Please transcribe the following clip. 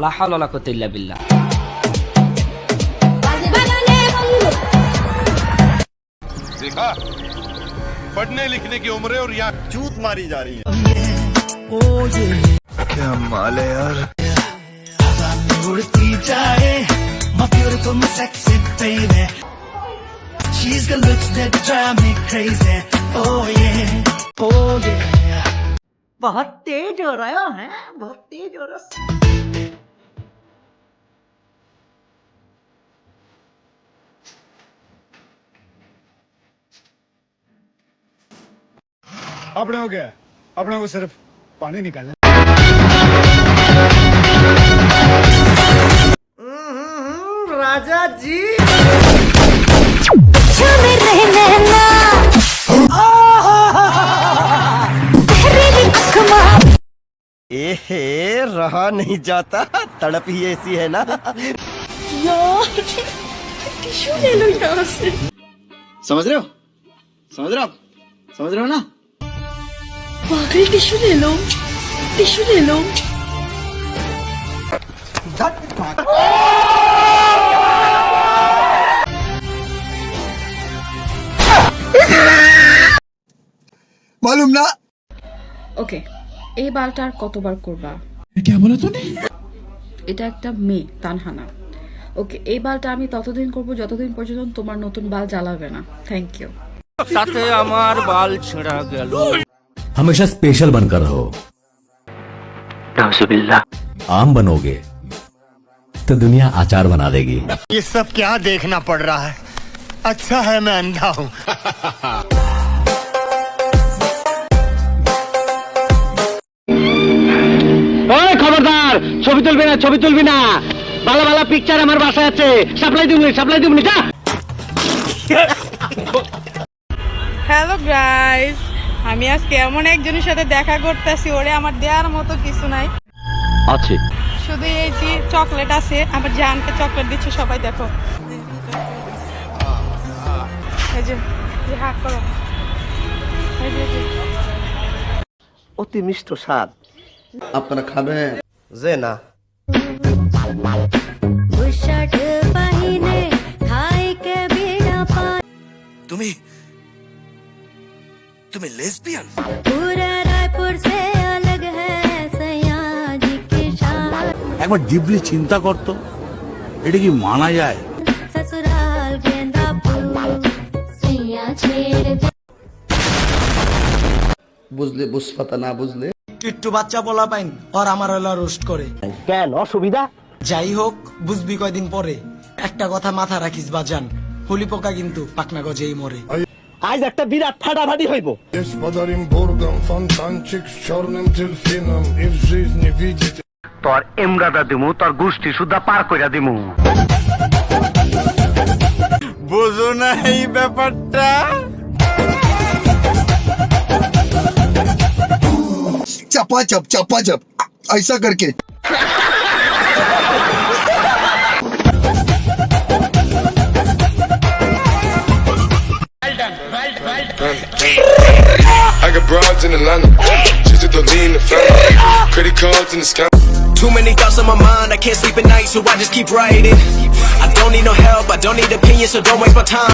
লা হাওলা ওয়ালা কুওয়াতা ইল্লা বিল্লাহ। देखा पढ़ने लिखने की उम्र है और यहाँ चूत मारी जा रही है। क्या माल है यार। उड़ती जाए my beautiful my sexy baby, she's got looks that drive me crazy, oh yeah, oh yeah, बहुत तेज हो रहा है, बहुत तेज हो रहा है। अपने हो गया, अपने को सिर्फ पानी निकालना। राजा जी एहे रहा नहीं जाता, तड़प ही ऐसी है ना। टिश्यू ले लो यहाँ से। समझ रहे हो, समझ रहे हो आप, समझ रहे हो ना? पागल, टिश्यू ले लो, टिश्यू ले लो। मालूम ना। ওকে, এই বালটা আর কতবার করবা? क्या बोला तूने? এটা একটা মেয়ে, তানহানা। ওকে, এই বালটা আমি ততদিন করব যতদিন পর্যন্ত তোমার নতুন বাল জ্বালাবে না। Thank you. তাতে আমার বাল ছেঁড়া গেল। हमेशा स्पेशल बनकर रहो। आम बनोगे तो दुनिया अचार बना देगी। ये सब क्या देखना पड़ रहा है, अच्छा है मैं अंधा हूँ। খবরদার, ছবি তুলবি না, ছবি তুলবি না। ভালো ভালো পিকচার আমার বাসায় আছে, সাপ্লাই দিবনি যা। হ্যালো গাইস, আমি আজকে এমন একজনের সাথে দেখা করতেছি, ওরে আমার দেওয়ার মতো কিছু নাই আছে, শুধু এই যে চকলেট আছে। আমার জানকে চকলেট দিচ্ছে সবাই, দেখো এই যে হাত করো, এই যে অতি মিষ্ট স্বাদ। আপনারা খাবেন যে না? তুমি তুমি लेस्बियन? একবার ডিপলি চিন্তা করতো, এটা কি মানা যায়? বুঝলে বুঝপাতা, না বুঝলে একটু বাচ্চা বলা পাইন আর আমার হলো রোস্ট করে। কেন অসুবিধা? যাই হোক, বুঝবি কয়দিন পরে। একটা কথা মাথা রাখিস বাজান, হুলি পোকা কিন্তু পাকনা গজেই মরে। আজ একটা বিরাট ফাটাফাটি হইব। তোর এমরাদা দিমু, তোর গোষ্ঠী সুদ্ধা পার কইরা দিমু। বুঝো না এই ব্যাপারটা? चपा चप ऐसा करके। I got broads in Atlanta, just to lean the family, credit cards in the scam. Too many thoughts on my mind, I can't sleep at night, so I just keep writing. I don't need no help, I don't need opinions, so don't waste my time.